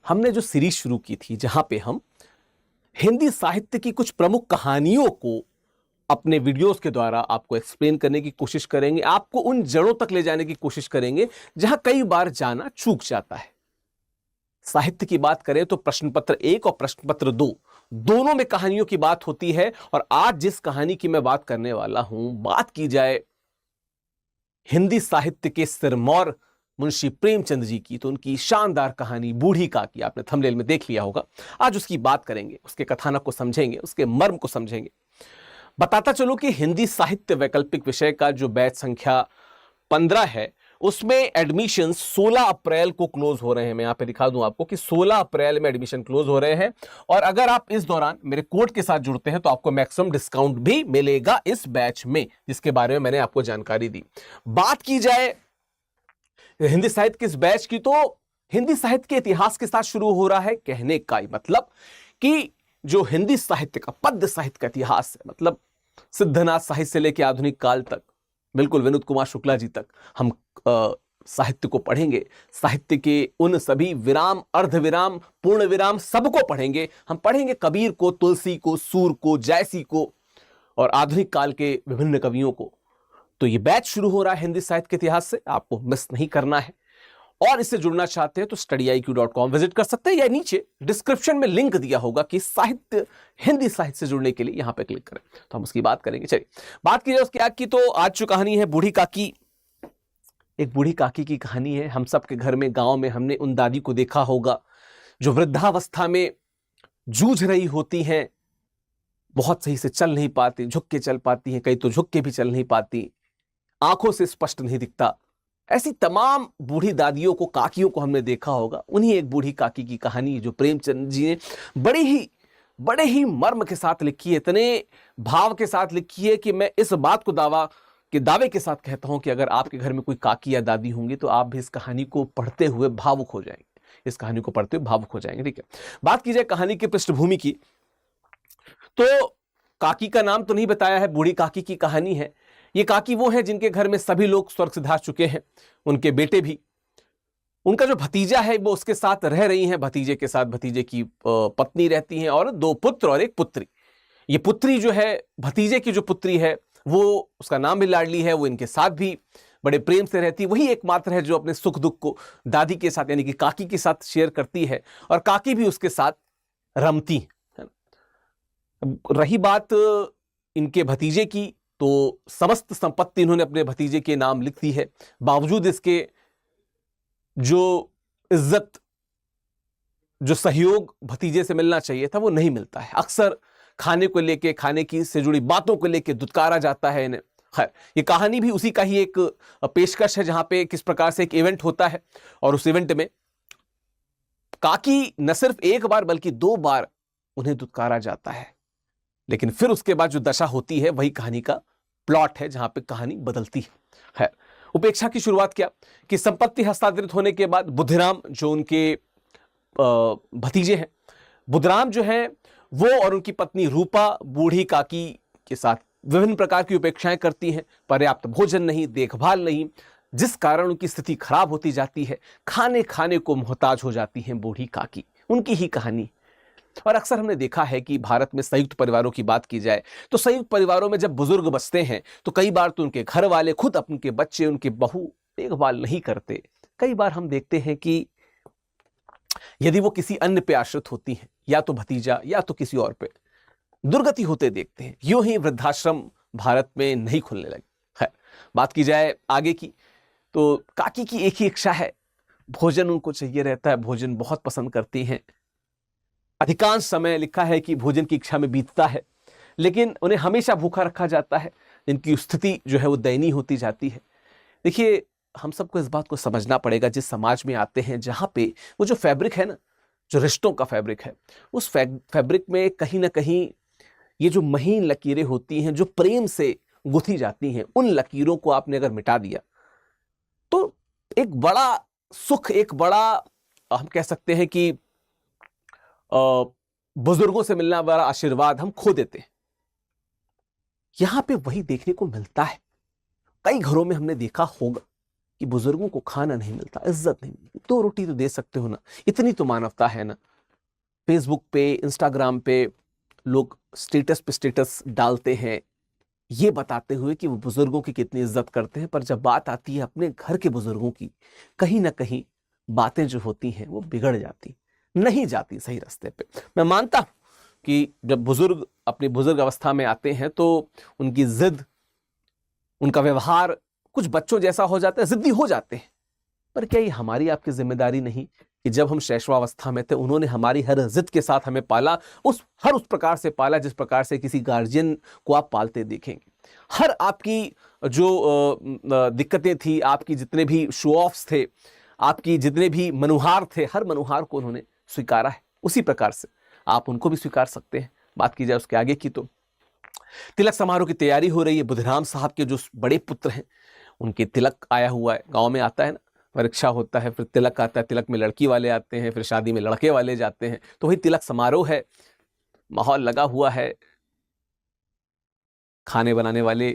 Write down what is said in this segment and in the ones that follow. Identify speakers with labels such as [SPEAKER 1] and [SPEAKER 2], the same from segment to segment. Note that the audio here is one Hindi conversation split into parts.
[SPEAKER 1] हमने जो सीरीज शुरू की थी जहां पे हम हिंदी साहित्य की कुछ प्रमुख कहानियों को अपने वीडियोस के द्वारा आपको एक्सप्लेन करने की कोशिश करेंगे, आपको उन जड़ों तक ले जाने की कोशिश करेंगे जहां कई बार जाना चूक जाता है। साहित्य की बात करें तो प्रश्न पत्र 1 और प्रश्न पत्र 2 दोनों में कहानियों की बात होती है। और आज जिस कहानी की मैं बात करने वाला हूं, बात की जाए हिंदी साहित्य के सिरमौर मुंशी प्रेमचंद जी की, तो उनकी शानदार कहानी बूढ़ी काकी आपने थंबनेल में देख लिया होगा। आज उसकी बात करेंगे, उसके कथानक को समझेंगे, उसके मर्म को समझेंगे। बताता चलो कि हिंदी साहित्य वैकल्पिक विषय का जो बैच संख्या 15 है, उसमें एडमिशन 16 अप्रैल को क्लोज हो रहे हैं। मैं यहां पे दिखा दूं आपको कि 16 अप्रैल में एडमिशन क्लोज हो रहे हैं। और अगर आप इस दौरान मेरे कोड के साथ जुड़ते हैं तो आपको मैक्सिमम डिस्काउंट भी मिलेगा इस बैच में, जिसके बारे में मैंने आपको जानकारी दी। बात की जाए हिंदी साहित्य के इस बैच की, तो हिंदी साहित्य के इतिहास के साथ शुरू हो रहा है। कहने का मतलब कि जो हिंदी साहित्य का, पद्य साहित्य का इतिहास है, मतलब सिद्धनाथ साहित्य से लेकर आधुनिक काल तक, बिल्कुल विनोद कुमार शुक्ला जी तक हम साहित्य को पढ़ेंगे। साहित्य के उन सभी विराम, अर्धविराम, पूर्ण विराम सबको पढ़ेंगे। हम पढ़ेंगे कबीर को, तुलसी को, सूर को, जयसी को और आधुनिक काल के विभिन्न कवियों को। तो ये बैच शुरू हो रहा है हिंदी साहित्य के इतिहास से, आपको मिस नहीं करना है। और इससे जुड़ना चाहते हैं तो studyIQ.com विजिट कर सकते हैं, या नीचे डिस्क्रिप्शन में लिंक दिया होगा कि साहित्य, हिंदी साहित्य से जुड़ने के लिए यहां पे क्लिक करें। तो हम उसकी बात करेंगे। चलिए बात की जाए उसकी आग की, तो आज जो कहानी है बूढ़ी काकी, एक बूढ़ी काकी की कहानी है। हम सबके घर में, गांव में हमने उन दादी को देखा होगा जो वृद्धावस्था में जूझ रही होती हैं, बहुत सही से चल नहीं पाती, झुक के चल पाती हैं, कई तो झुक के भी चल नहीं पाती, आंखों से स्पष्ट नहीं दिखता। ऐसी तमाम बूढ़ी दादियों को, काकियों को हमने देखा होगा। उन्हीं एक बूढ़ी काकी की कहानी जो प्रेमचंद जी ने बड़े ही मर्म के साथ लिखी है, इतने भाव के साथ लिखी है कि मैं इस बात को दावे के साथ कहता हूं कि अगर आपके घर में कोई काकी या दादी होंगी तो आप भी इस कहानी को पढ़ते हुए भावुक हो जाएंगे। इस कहानी को पढ़ते हुए भावुक हो जाएंगे। ठीक है, बात की जाए कहानी की पृष्ठभूमि की, तो काकी का नाम तो नहीं बताया है, बूढ़ी काकी की कहानी है। ये काकी वो है जिनके घर में सभी लोग स्वर्ग सिधार चुके हैं, उनके बेटे भी। उनका जो भतीजा है वो उसके साथ रह रही हैं, भतीजे के साथ भतीजे की पत्नी रहती हैं, और 2 पुत्र और 1 पुत्री। ये पुत्री जो है, भतीजे की जो पुत्री है, वो उसका नाम भी लाडली है, वो इनके साथ भी बड़े प्रेम से रहती है। वही एकमात्र है जो अपने सुख दुख को दादी के साथ, यानी कि काकी के साथ शेयर करती है, और काकी भी उसके साथ रमती है। रही बात इनके भतीजे की, तो समस्त संपत्ति इन्होंने अपने भतीजे के नाम लिख दी है। बावजूद इसके जो इज्जत, जो सहयोग भतीजे से मिलना चाहिए था, वो नहीं मिलता है। अक्सर खाने को लेके, खाने की से जुड़ी बातों को लेके दुत्कारा जाता है इन्हें। खैर, ये कहानी भी उसी का ही एक पेशकश है, जहां पे किस प्रकार से एक इवेंट होता है, और उस इवेंट में काकी न सिर्फ 1 बार बल्कि 2 बार उन्हें दुत्कारा जाता है। लेकिन फिर उसके बाद जो दशा होती है, वही कहानी का प्लॉट है, जहां पे कहानी बदलती है। उपेक्षा की शुरुआत क्या कि संपत्ति हस्तांतरित होने के बाद बुद्धिराम, जो उनके भतीजे हैं, बुद्धिराम जो हैं वो और उनकी पत्नी रूपा बूढ़ी काकी के साथ विभिन्न प्रकार की उपेक्षाएं करती हैं। पर्याप्त भोजन नहीं, देखभाल नहीं, जिस कारण उनकी स्थिति खराब होती जाती है। खाने खाने को मोहताज हो जाती हैं बूढ़ी काकी। उनकी ही कहानी। और अक्सर हमने देखा है कि भारत में संयुक्त परिवारों की बात की जाए तो संयुक्त परिवारों में जब बुजुर्ग बसते हैं तो कई बार तो उनके घर वाले खुद उनके बच्चे, उनके बहू देखभाल नहीं करते। कई बार हम देखते हैं कि यदि वो किसी अन्य पे आश्रित होती हैं, या तो भतीजा या तो किसी और पे, दुर्गति होते देखते हैं। यूं ही वृद्धाश्रम भारत में नहीं खुलने लगे। है बात की जाए आगे की, तो काकी की एक ही इच्छा है, भोजन उनको चाहिए रहता है, भोजन बहुत पसंद करती हैं। अधिकांश समय लिखा है कि भोजन की इच्छा में बीतता है, लेकिन उन्हें हमेशा भूखा रखा जाता है। इनकी स्थिति जो है वो दयनीय होती जाती है। देखिए, हम सबको इस बात को समझना पड़ेगा, जिस समाज में आते हैं जहां पे वो जो फैब्रिक है ना, जो रिश्तों का फैब्रिक है, उस फैब्रिक में कहीं ना कहीं ये जो महीन लकीरें होती हैं, जो प्रेम से गुथी जाती हैं, उन लकीरों को आपने अगर मिटा दिया तो एक बड़ा सुख, एक बड़ा हम कह सकते हैं कि बुजुर्गों से मिलने वाला आशीर्वाद हम खो देते हैं। यहां पे वही देखने को मिलता है। कई घरों में हमने देखा होगा कि बुजुर्गों को खाना नहीं मिलता, इज्जत नहीं मिलती, 2 रोटी तो दे सकते हो ना, इतनी तो मानवता है ना। फेसबुक पे, इंस्टाग्राम पे लोग स्टेटस पे स्टेटस डालते हैं ये बताते हुए कि वो बुजुर्गों की कितनी इज्जत करते हैं, पर जब बात आती है अपने घर के बुजुर्गों की, कहीं ना कहीं बातें जो होती हैं वो बिगड़ जाती, नहीं जाती सही रास्ते पे। मैं मानता हूं कि जब बुजुर्ग अपनी बुजुर्ग अवस्था में आते हैं तो उनकी जिद, उनका व्यवहार कुछ बच्चों जैसा हो जाता है, जिद्दी हो जाते हैं। पर क्या ये हमारी आपकी जिम्मेदारी नहीं कि जब हम शैशवावस्था में थे उन्होंने हमारी हर जिद के साथ हमें पाला, उस प्रकार से पाला जिस प्रकार से किसी गार्जियन को आप पालते देखेंगे। हर आपकी जो दिक्कतें थी, आपकी जितने भी शो ऑफ्स थे, आपकी जितने भी मनुहार थे, हर मनुहार को उन्होंने स्वीकारा है। उसी प्रकार से आप उनको भी स्वीकार सकते हैं। बात की जाए उसके आगे की तो तिलक समारोह की तैयारी हो रही है। बुधराम साहब के जो बड़े पुत्र हैं उनके तिलक आया हुआ है। गांव में आता है ना, परीक्षा होता है, फिर तिलक आता है, तिलक में लड़की वाले आते हैं, फिर शादी में लड़के वाले जाते हैं, तो वही तिलक समारोह है। माहौल लगा हुआ है, खाने बनाने वाले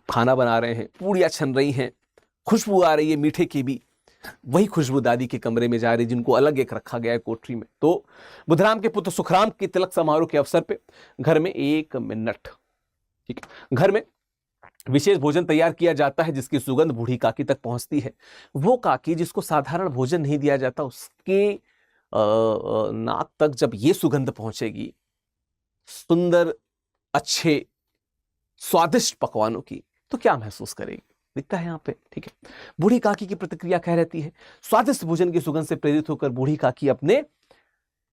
[SPEAKER 1] खाना बना रहे हैं, पूड़ियां छन रही हैं, खुशबू आ रही है मीठे की भी। वही खुशबू दादी के कमरे में जा रही, जिनको अलग एक रखा गया है कोठरी में। तो बुधराम के पुत्र सुखराम के तिलक समारोह के अवसर पे घर में 1 मिनट, ठीक है, घर में विशेष भोजन तैयार किया जाता है जिसकी सुगंध बूढ़ी काकी तक पहुंचती है। वो काकी जिसको साधारण भोजन नहीं दिया जाता, उसके नाक तक जब ये सुगंध पहुंचेगी सुंदर, अच्छे, स्वादिष्ट पकवानों की, तो क्या महसूस करेगी, दिखता है यहां पे, ठीक है। बूढ़ी काकी की प्रतिक्रिया कह रहती है, स्वादिष्ट भोजन की सुगंध से प्रेरित होकर बूढ़ी काकी अपने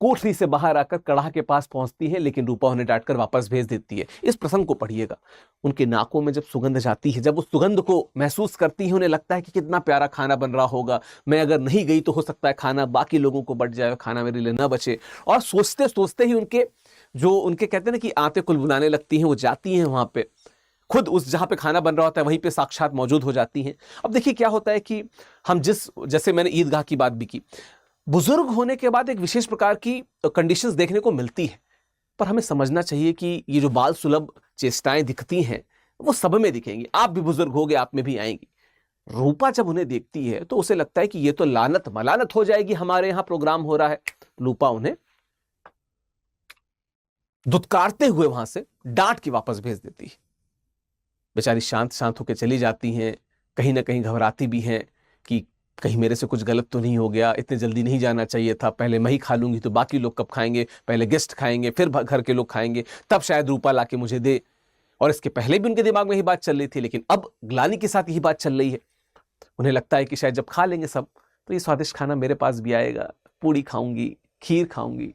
[SPEAKER 1] कोठरी से बाहर आकर कड़ाह के पास पहुंचती है, लेकिन रूपा उन्हें डांटकर वापस भेज देती है। इस प्रसंग को पढ़िएगा। उनके नाकों में जब सुगंध जाती है, जब उस सुगंध को महसूस करती है, उन्हें लगता है कि कितना प्यारा खाना बन रहा होगा, मैं अगर नहीं गई तो हो सकता है खाना बाकी लोगों को बच जाए, खाना मेरे लिए न बचे। और सोचते सोचते ही उनके कहते हैं ना कि आंतें कुलबुलाने लगती हैं, वो जाती हैं वहां पे, खुद उस जहां पे खाना बन रहा होता है वहीं पे साक्षात मौजूद हो जाती हैं। अब देखिए क्या होता है कि हम जैसे मैंने ईदगाह की बात भी की, बुजुर्ग होने के बाद एक विशेष प्रकार की कंडीशंस देखने को मिलती है, पर हमें समझना चाहिए कि ये जो बाल सुलभ चेष्टाएं दिखती हैं वो सब में दिखेंगी। आप भी बुजुर्ग होगे, आप में भी आएंगी। रूपा जब उन्हें देखती है तो उसे लगता है कि ये तो लानत मलानत हो जाएगी, हमारे यहां प्रोग्राम हो रहा है। रूपा उन्हें दुत्कारते हुए वहां से डांट के वापस भेज देती है। बेचारी शांत शांत होकर चली जाती हैं, कहीं ना कहीं घबराती भी हैं कि कहीं मेरे से कुछ गलत तो नहीं हो गया, इतने जल्दी नहीं जाना चाहिए था, पहले मैं ही खा लूंगी तो बाकी लोग कब खाएंगे, पहले गेस्ट खाएंगे फिर घर के लोग खाएंगे, तब शायद रूपा लाके मुझे दे। और इसके पहले भी उनके दिमाग में यही बात चल रही थी, लेकिन अब ग्लानि के साथ यही बात चल रही है। उन्हें लगता है कि शायद जब खा लेंगे सब तो ये स्वादिष्ट खाना मेरे पास भी आएगा, पूड़ी खाऊंगी, खीर खाऊंगी,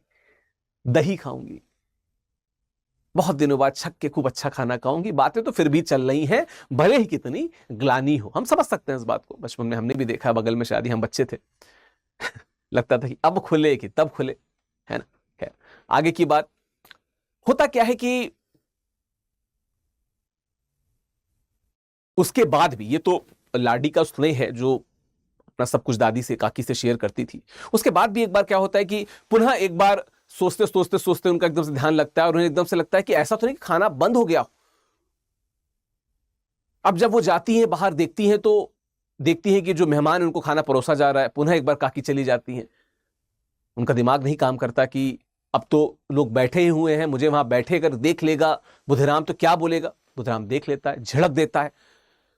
[SPEAKER 1] दही खाऊंगी, बहुत दिनों बाद छक के खूब अच्छा खाना खाऊंगी। बातें तो फिर भी चल रही हैं, भले ही कितनी ग्लानी हो। हम समझ सकते हैं इस बात को, बचपन में हमने भी देखा, बगल में शादी, हम बच्चे थे लगता था कि अब खुले कि तब खुले, है ना। खैर आगे की बात, होता क्या है कि उसके बाद भी, ये तो लाडी का स्नेह है जो अपना सब कुछ दादी से, काकी से शेयर करती थी। उसके बाद भी एक बार क्या होता है कि पुनः एक बार सोचते सोचते सोचते उनका एकदम से ध्यान लगता है और उन्हें एकदम से लगता है कि ऐसा तो नहीं कि खाना बंद हो गया। अब जब वो जाती हैं बाहर, देखती हैं तो देखती हैं कि जो मेहमान उनको खाना परोसा जा रहा है। पुनः एक बार काकी चली जाती हैं। उनका दिमाग नहीं काम करता कि अब तो लोग बैठे ही हुए हैं, मुझे वहां बैठे कर देख लेगा बुधराम तो क्या बोलेगा। बुधराम देख लेता है, झड़क देता है,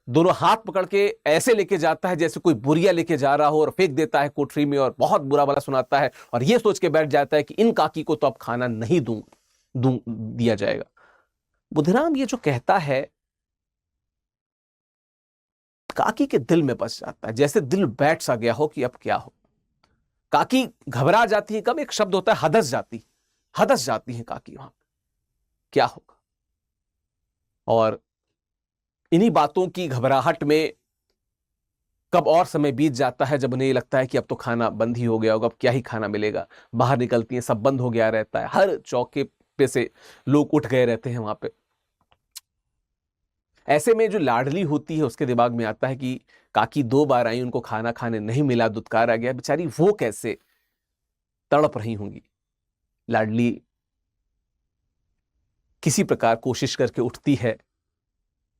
[SPEAKER 1] दोनों हाथ पकड़ के ऐसे लेके जाता है जैसे कोई बुरिया लेके जा रहा हो, और फेंक देता है कोठरी में और बहुत बुरा भला सुनाता है। और ये सोच के बैठ जाता है कि इन काकी को तो अब खाना नहीं दिया जाएगा। बुधराम ये जो कहता है काकी के दिल में बस जाता है, जैसे दिल बैठ सा गया हो कि अब क्या हो। काकी घबरा जाती है, कब एक शब्द होता है हदस जाती है काकी, वहां क्या होगा। और इन्हीं बातों की घबराहट में कब और समय बीत जाता है जब उन्हें लगता है कि अब तो खाना बंद ही हो गया होगा, अब क्या ही खाना मिलेगा। बाहर निकलती हैं, सब बंद हो गया रहता है, हर चौके पे से लोग उठ गए रहते हैं वहां पे। ऐसे में जो लाडली होती है उसके दिमाग में आता है कि काकी 2 बार आई, उनको खाना खाने नहीं मिला, दुत्कार आ गया, बेचारी वो कैसे तड़प रही होंगी। लाडली किसी प्रकार कोशिश करके उठती है,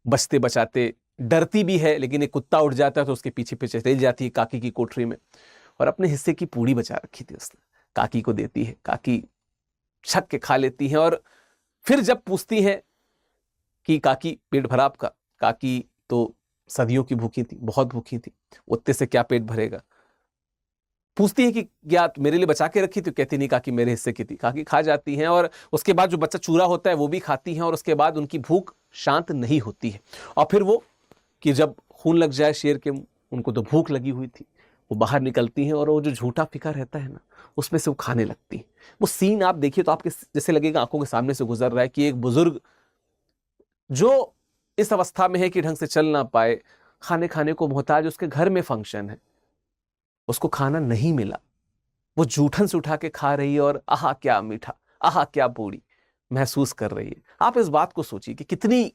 [SPEAKER 1] बचते बचाते डरती भी है, लेकिन एक कुत्ता उठ जाता है तो उसके पीछे पीछे चली जाती है काकी की कोठरी में, और अपने हिस्से की पूड़ी बचा रखी थी उसने, काकी को देती है, काकी छक के खा लेती है। और फिर जब पूछती है कि काकी पेट भरा आपका, काकी तो सदियों की भूखी थी, बहुत भूखी थी, उतने से क्या पेट भरेगा। पूछती है कि क्या मेरे लिए बचा के रखी थी, कहती नहीं काकी मेरे हिस्से की थी। काकी खा जाती हैं, और उसके बाद जो बच्चा चूरा होता है वो भी खाती हैं, और उसके बाद उनकी भूख शांत नहीं होती है। और फिर वो कि जब खून लग जाए शेर के, उनको तो भूख लगी हुई थी, वो बाहर निकलती हैं, और वो जो झूठा फिका रहता है ना, उसमें से वो खाने लगती हैं। वो सीन आप देखिए तो आपके जैसे लगेगा आंखों के सामने से गुजर रहा है कि एक बुजुर्ग जो इस अवस्था में है कि ढंग से चल ना पाए, खाने खाने को मोहताज, उसके घर में फंक्शन है, उसको खाना नहीं मिला, वो जूठन से उठा के खा रही है, और आहा क्या मीठा, आहा क्या बूढ़ी महसूस कर रही है। आप इस बात को सोचिए कि कितनी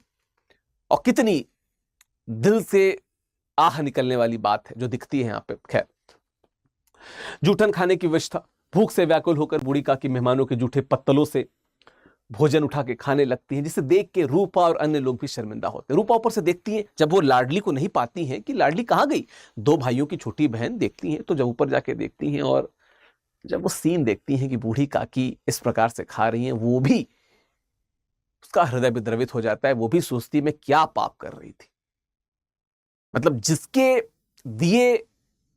[SPEAKER 1] और कितनी दिल से आह निकलने वाली बात है जो दिखती है यहां पे। खैर, जूठन खाने की विश था, भूख से व्याकुल होकर बूढ़ी काकी मेहमानों के जूठे पत्तलों से भोजन उठा के खाने लगती हैं, जिसे देख के रूपा और अन्य लोग भी शर्मिंदा होते हैं। रूपा ऊपर से देखती हैं, जब वो लाडली को नहीं पाती हैं कि लाडली कहाँ गई, दो भाइयों की छोटी बहन देखती हैं, तो जब ऊपर जाके देखती हैं और जब वो सीन देखती हैं कि बूढ़ी काकी इस प्रकार से खा रही हैं, वो भी, उसका हृदय विद्रवित हो जाता है। वो भी सोचती मैं क्या पाप कर रही थी, मतलब जिसके दिए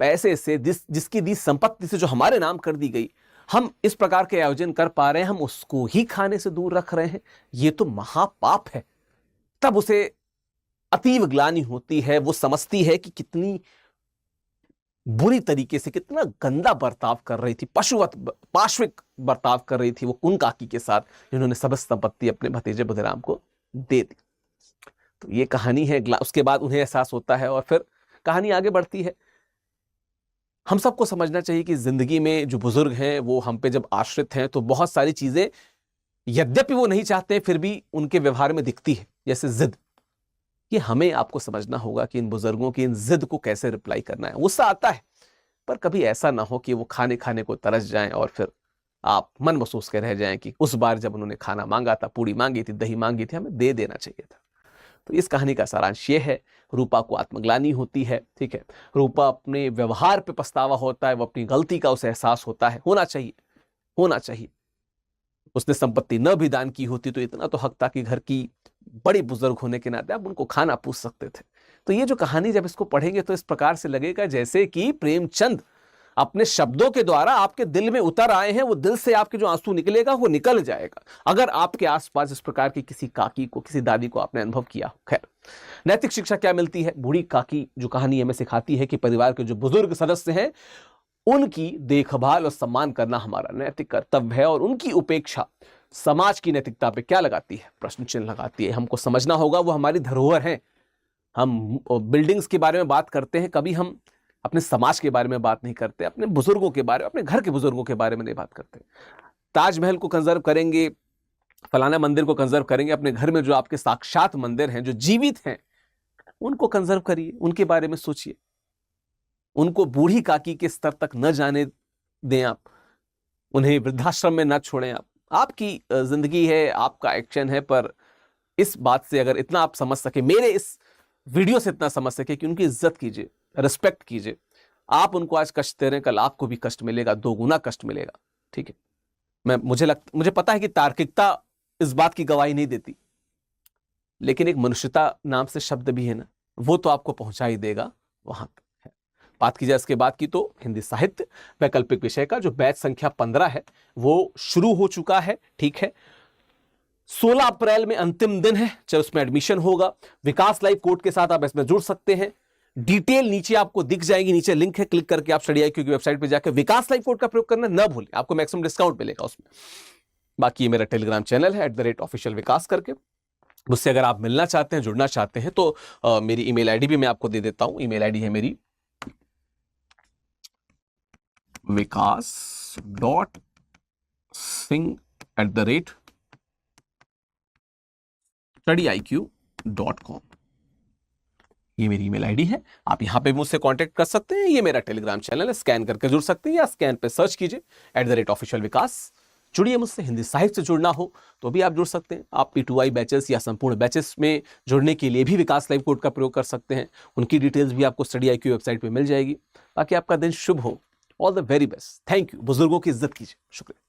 [SPEAKER 1] पैसे से, जिसकी दी संपत्ति से जो हमारे नाम कर दी गई, हम इस प्रकार के आयोजन कर पा रहे हैं, हम उसको ही खाने से दूर रख रहे हैं, ये तो महापाप है। तब उसे अतीव ग्लानि होती है, वो समझती है कि कितनी बुरी तरीके से, कितना गंदा बर्ताव कर रही थी, पशुवत पाश्विक बर्ताव कर रही थी वो उन काकी के साथ जिन्होंने सब संपत्ति अपने भतीजे बुधेराम को दे दी। तो ये कहानी है। उसके बाद उन्हें एहसास होता है और फिर कहानी आगे बढ़ती है। हम सबको समझना चाहिए कि जिंदगी में जो बुजुर्ग हैं वो हम पे जब आश्रित हैं तो बहुत सारी चीजें यद्यपि वो नहीं चाहते फिर भी उनके व्यवहार में दिखती है, जैसे जिद। ये हमें आपको समझना होगा कि इन बुजुर्गों की इन जिद को कैसे रिप्लाई करना है। गुस्सा आता है, पर कभी ऐसा ना हो कि वो खाने खाने को तरस जाएं और फिर आप मन महसूस के रह जाएं कि उस बार जब उन्होंने खाना मांगा था, पूड़ी मांगी थी, दही मांगी थी, हमें दे देना चाहिए था। तो इस कहानी का सारांश ये है, रूपा को आत्मग्लानि होती है, ठीक है, रूपा अपने व्यवहार पे पछतावा होता है, वो अपनी गलती का उसे एहसास होता है, होना चाहिए। उसने संपत्ति न भी दान की होती तो इतना तो हक था कि घर की बड़ी बुजुर्ग होने के नाते आप उनको खाना पूछ सकते थे। तो ये जो कहानी जब इसको पढ़ेंगे तो इस प्रकार से लगेगा जैसे कि प्रेमचंद अपने शब्दों के द्वारा आपके दिल में उतर आए हैं। वो दिल से आपके जो आंसू निकलेगा वो निकल जाएगा अगर आपके आसपास इस प्रकार की किसी काकी को, किसी दादी को आपने अनुभव किया हो। खैर, नैतिक शिक्षा क्या मिलती है? बूढ़ी काकी जो कहानी हमें सिखाती है कि परिवार के जो बुजुर्ग सदस्य हैं उनकी देखभाल और सम्मान करना हमारा नैतिक कर्तव्य है, और उनकी उपेक्षा समाज की नैतिकता पे क्या लगाती है? प्रश्न चिन्ह लगाती है। हमको समझना होगा वो हमारी धरोहर है। हम बिल्डिंग्स के बारे में बात करते हैं, कभी हम अपने समाज के बारे में बात नहीं करते, अपने बुजुर्गों के बारे में, अपने घर के बुजुर्गों के बारे में नहीं बात करते। ताजमहल को कंजर्व करेंगे, फलाना मंदिर को कंजर्व करेंगे, अपने घर में जो आपके साक्षात मंदिर हैं, जो जीवित हैं, उनको कंजर्व करिए, उनके बारे में सोचिए। उनको बूढ़ी काकी के स्तर तक न जाने दें आप, उन्हें वृद्धाश्रम में न छोड़ें आप। आपकी जिंदगी है, आपका एक्शन है, पर इस बात से अगर इतना आप समझ सके, मेरे इस वीडियो से इतना समझ सके कि उनकी इज्जत कीजिए, रिस्पेक्ट कीजिए। आप उनको आज कष्ट दे रहे हैं, कल आपको भी कष्ट मिलेगा, दोगुना कष्ट मिलेगा, ठीक है। मुझे पता है कि तार्किकता इस बात की गवाही नहीं देती, लेकिन एक मनुष्यता नाम से शब्द भी है ना, वो तो आपको पहुंचा ही देगा वहां तक। बात की जाए इसके बाद की तो हिंदी साहित्य वैकल्पिक विषय का जो बैच संख्या 15 है वो शुरू हो चुका है, ठीक है। 16 अप्रैल में अंतिम दिन है, चाहे उसमें एडमिशन होगा। विकास लाइव कोड के साथ आप इसमें जुड़ सकते हैं। डिटेल नीचे आपको दिख जाएगी, नीचे लिंक है, क्लिक करके आप स्टडी IQ की वेबसाइट पे जाकर विकास लाइव कोड का प्रयोग करना न भूलें, आपको मैक्सिमम डिस्काउंट मिलेगा उसमें। बाकी ये मेरा टेलीग्राम चैनल है @official विकास करके, मुझसे अगर आप मिलना चाहते हैं, जुड़ना चाहते हैं तो मेरी ईमेल आईडी भी मैं आपको दे देता हूं। ईमेल आईडी है मेरी vikas.singh@studiiq.com। ये मेरी ईमेल आईडी है, आप यहां पे मुझसे कांटेक्ट कर सकते हैं। ये मेरा टेलीग्राम चैनल है, स्कैन करके जुड़ सकते हैं या स्कैन पे सर्च कीजिए @official विकास। जुड़िए मुझसे। हिंदी साहित्य से जुड़ना हो तो भी आप जुड़ सकते हैं। आप P2I बैचेस या संपूर्ण बैचेस में जुड़ने के लिए भी विकास लाइव कोड का प्रयोग कर सकते हैं। उनकी डिटेल्स भी आपको स्टडी IQ वेबसाइट पे मिल जाएगी। बाकी आपका दिन शुभ हो। All the very best. Thank you. बुजुर्गों की इज्जत कीजिए। शुक्रिया।